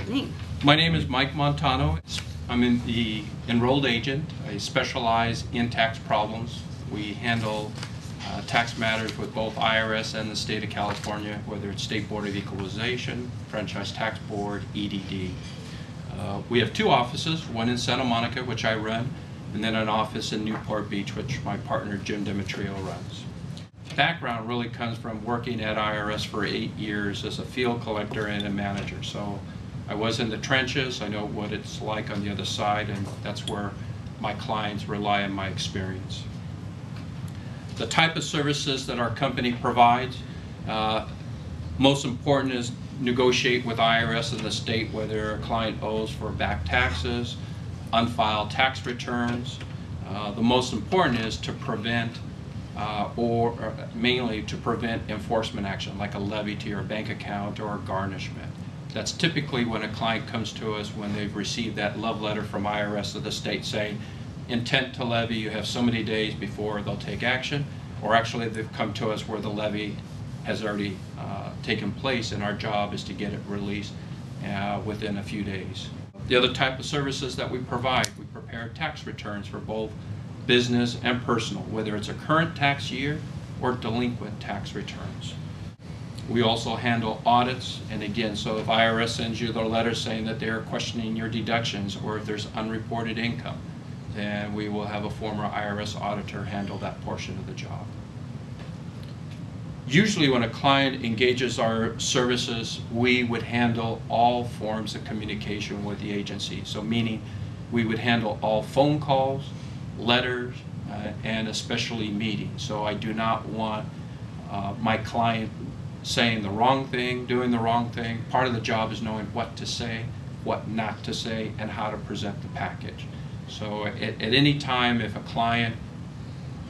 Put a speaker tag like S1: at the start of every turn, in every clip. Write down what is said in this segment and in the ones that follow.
S1: name.
S2: My name is Mike Montano. I'm the enrolled agent. I specialize in tax problems. We handle tax matters with both IRS and the state of California, whether it's State Board of Equalization, Franchise Tax Board, EDD. We have two offices, one in Santa Monica, which I run, and then an office in Newport Beach, which my partner Jim Demetrio runs. Background really comes from working at IRS for 8 years as a field collector and a manager. So I was in the trenches. I know what it's like on the other side, and that's where my clients rely on my experience. The type of services that our company provides, most important is negotiate with IRS and the state whether a client owes for back taxes, unfiled tax returns. The most important is to prevent or mainly to prevent enforcement action like a levy to your bank account or a garnishment. That's typically when a client comes to us when they've received that love letter from IRS or the state saying intent to levy, you have so many days before they'll take action, or actually they've come to us where the levy has already taken place and our job is to get it released within a few days. The other type of services that we provide, we prepare tax returns for both business and personal, whether it's a current tax year or delinquent tax returns. We also handle audits, and again, so if IRS sends you their letter saying that they're questioning your deductions or if there's unreported income, then we will have a former IRS auditor handle that portion of the job. Usually when a client engages our services, we would handle all forms of communication with the agency. So meaning we would handle all phone calls, letters, and especially meetings. So I do not want my client saying the wrong thing, doing the wrong thing. Part of the job is knowing what to say, what not to say, and how to present the package. So at any time, if a client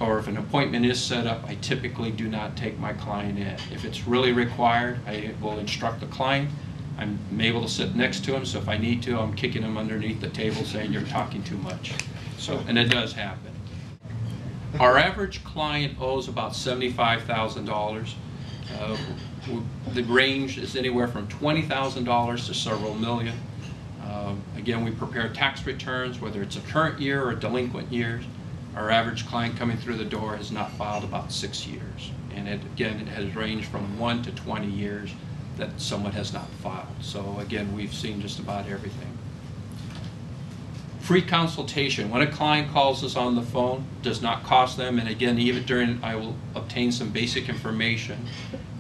S2: or if an appointment is set up, I typically do not take my client in. If it's really required, I will instruct the client. I'm able to sit next to him, so if I need to, I'm kicking him underneath the table saying you're talking too much. So, and it does happen. Our average client owes about $75,000. The range is anywhere from $20,000 to several million. Again, we prepare tax returns, whether it's a current year or delinquent years. Our average client coming through the door has not filed about 6 years. And it has ranged from 1 to 20 years that someone has not filed. So again, we've seen just about everything. Free consultation. When a client calls us on the phone, does not cost them, and again, even during, I will obtain some basic information,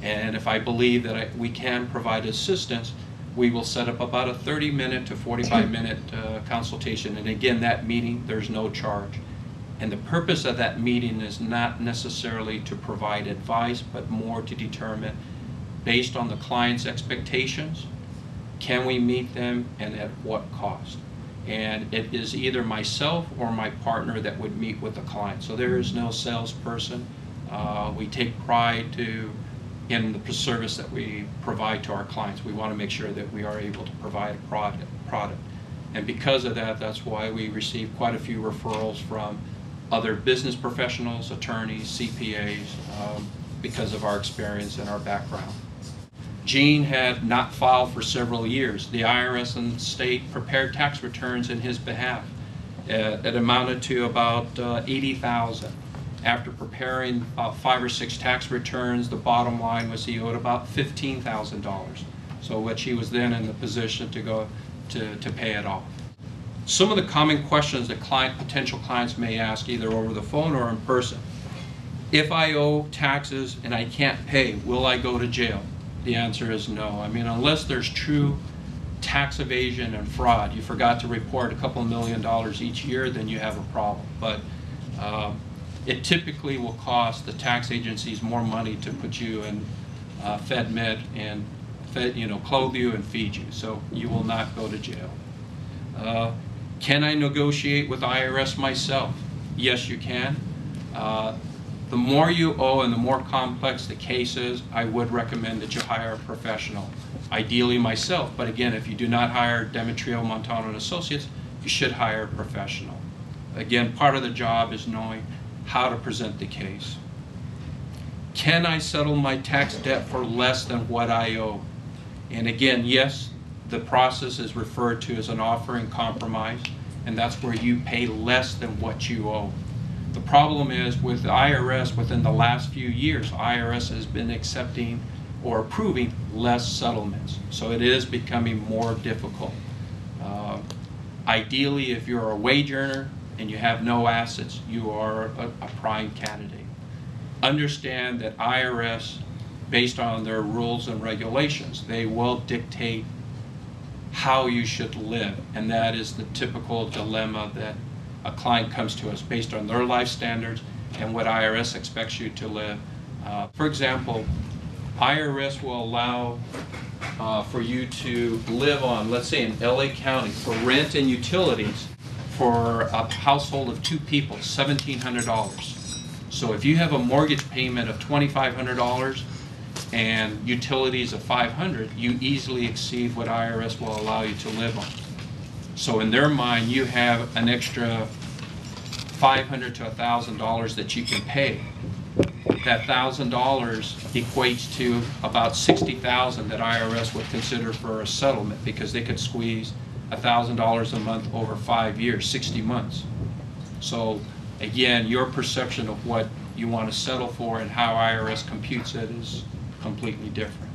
S2: and if I believe that we can provide assistance, we will set up about a 30-minute to 45-minute consultation, and again, that meeting, there's no charge. And the purpose of that meeting is not necessarily to provide advice, but more to determine, based on the client's expectations, can we meet them and at what cost? And it is either myself or my partner that would meet with the client. So there is no salesperson. We take pride in the service that we provide to our clients. We want to make sure that we are able to provide a product. And because of that, that's why we receive quite a few referrals from other business professionals, attorneys, CPAs, because of our experience and our background. Gene had not filed for several years. The IRS and the state prepared tax returns in his behalf. It amounted to about $80,000. After preparing about 5 or 6 tax returns, the bottom line was he owed about $15,000. So which he was then in the position to go to pay it off. Some of the common questions that potential clients may ask either over the phone or in person. If I owe taxes and I can't pay, will I go to jail? The answer is no. I mean, unless there's true tax evasion and fraud, you forgot to report a couple $1 million each year, then you have a problem. But it typically will cost the tax agencies more money to put you in FedMed and clothe you and feed you. So you will not go to jail. Can I negotiate with IRS myself? Yes, you can. The more you owe and the more complex the case is, I would recommend that you hire a professional. Ideally myself, but again, if you do not hire Demetrio, Montano & Associates, you should hire a professional. Again, part of the job is knowing how to present the case. Can I settle my tax debt for less than what I owe? And again, yes, the process is referred to as an offer in compromise, and that's where you pay less than what you owe. The problem is with the IRS, within the last few years, IRS has been accepting or approving less settlements. So it is becoming more difficult. Ideally, if you're a wage earner and you have no assets, you are a prime candidate. Understand that IRS, based on their rules and regulations, they will dictate how you should live, and that is the typical dilemma that a client comes to us based on their life standards and what IRS expects you to live. For example, IRS will allow for you to live on, let's say in LA County, for rent and utilities for a household of 2 people, $1,700. So if you have a mortgage payment of $2,500 and utilities of $500, you easily exceed what IRS will allow you to live on. So in their mind, you have an extra $500 to $1,000 that you can pay. That $1,000 equates to about $60,000 that IRS would consider for a settlement, because they could squeeze $1,000 a month over 5 years, 60 months. So again, your perception of what you want to settle for and how IRS computes it is completely different.